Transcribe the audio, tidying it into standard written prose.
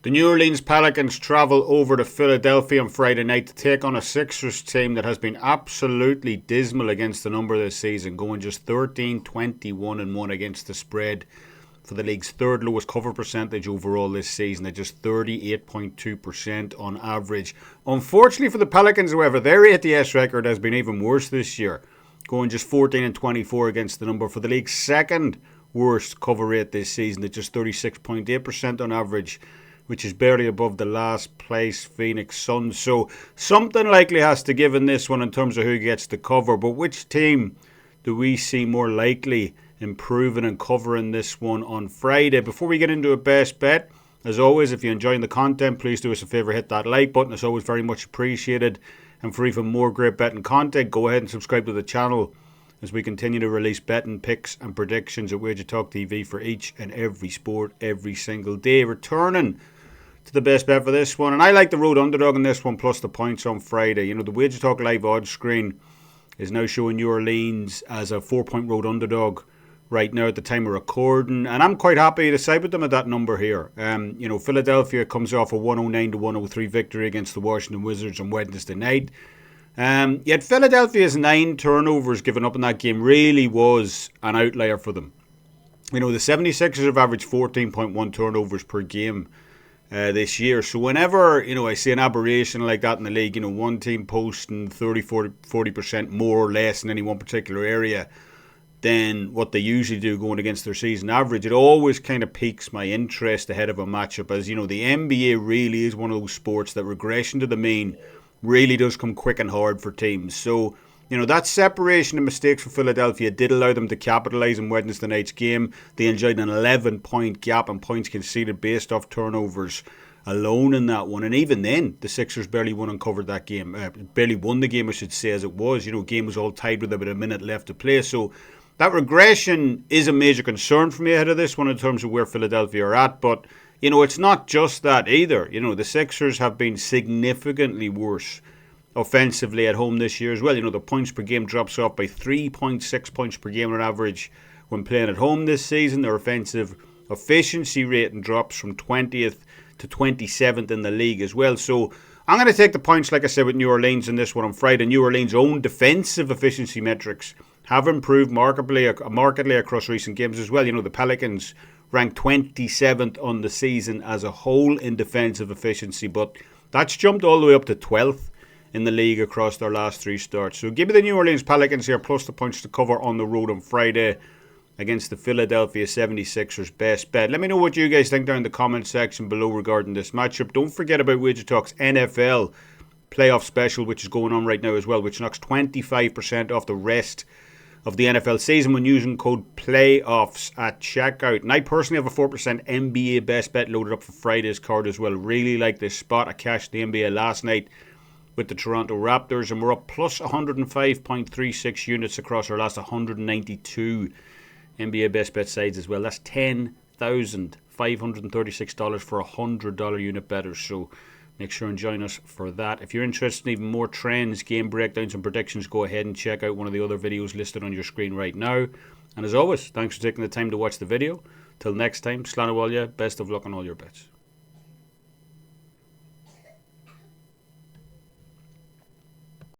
The New Orleans Pelicans travel over to Philadelphia on Friday night to take on a Sixers team that has been absolutely dismal against the number this season, going just 13-21-1 against the spread for the league's third lowest cover percentage overall this season at just 38.2% on average. Unfortunately for the Pelicans, however, their ATS record has been even worse this year, going just 14-24 against the number for the league's second worst cover rate this season at just 36.8% on average, which is barely above the last place Phoenix Suns. So something likely has to give in this one in terms of who gets the cover. But which team do we see more likely improving and covering this one on Friday? Before we get into a best bet, as always, if you're enjoying the content, please do us a favour, hit that like button. It's always very much appreciated. And for even more great betting content, go ahead and subscribe to the channel as we continue to release betting picks and predictions at Wager Talk TV for each and every sport every single day. Returning to the best bet for this one, and I like the road underdog in this one plus the points on Friday. You know, the Wager Talk live odds screen is now showing New Orleans as a 4-point road underdog right now at the time of recording, and I'm quite happy to side with them at that number here. You know, Philadelphia comes off a 109-103 victory against the Washington Wizards on Wednesday night. Yet Philadelphia's 9 turnovers given up in that game really was an outlier for them. You know, the 76ers have averaged 14.1 turnovers per game this year. So whenever, you know, I see an aberration like that in the league, you know, one team posting 40% more or less in any one particular area than what they usually do going against their season average, it always kind of piques my interest ahead of a matchup. As you know, the NBA really is one of those sports that regression to the mean really does come quick and hard for teams. So, you know, that separation of mistakes for Philadelphia did allow them to capitalise in Wednesday night's game. They enjoyed an 11-point gap in points conceded based off turnovers alone in that one. And even then, the Sixers barely won and covered that game. Barely won the game, I should say, as it was. You know, game was all tied with about a minute left to play. So that regression is a major concern for me ahead of this one in terms of where Philadelphia are at. But, you know, it's not just that either. You know, the Sixers have been significantly worse offensively at home this year as well. You know, the points per game drops off by 3.6 points per game on average when playing at home this season. Their offensive efficiency rating drops from 20th to 27th in the league as well. So I'm going to take the points, like I said, with New Orleans in this one on Friday. New Orleans' own defensive efficiency metrics have improved markedly across recent games as well. You know, the Pelicans ranked 27th on the season as a whole in defensive efficiency, but that's jumped all the way up to 12th in the league across their last 3 starts. So give me the New Orleans Pelicans here plus the points to cover on the road on Friday against the Philadelphia 76ers. Best bet. Let me know what you guys think down in the comment section below regarding this matchup. Don't forget about Wager Talk's NFL playoff special, which is going on right now as well, which knocks 25% off the rest of the NFL season when using code PLAYOFFS at checkout. And I personally have a 4% NBA best bet loaded up for Friday's card as well. Really like this spot. I cashed the NBA last night with the Toronto Raptors, and we're up plus 105.36 units across our last 192 NBA best bet sides as well. That's $10,536 for a $100 unit bettors. So make sure and join us for that. If you're interested in even more trends, game breakdowns and predictions, go ahead and check out one of the other videos listed on your screen right now. And as always, thanks for taking the time to watch the video. Till next time, Slán best of luck on all your bets.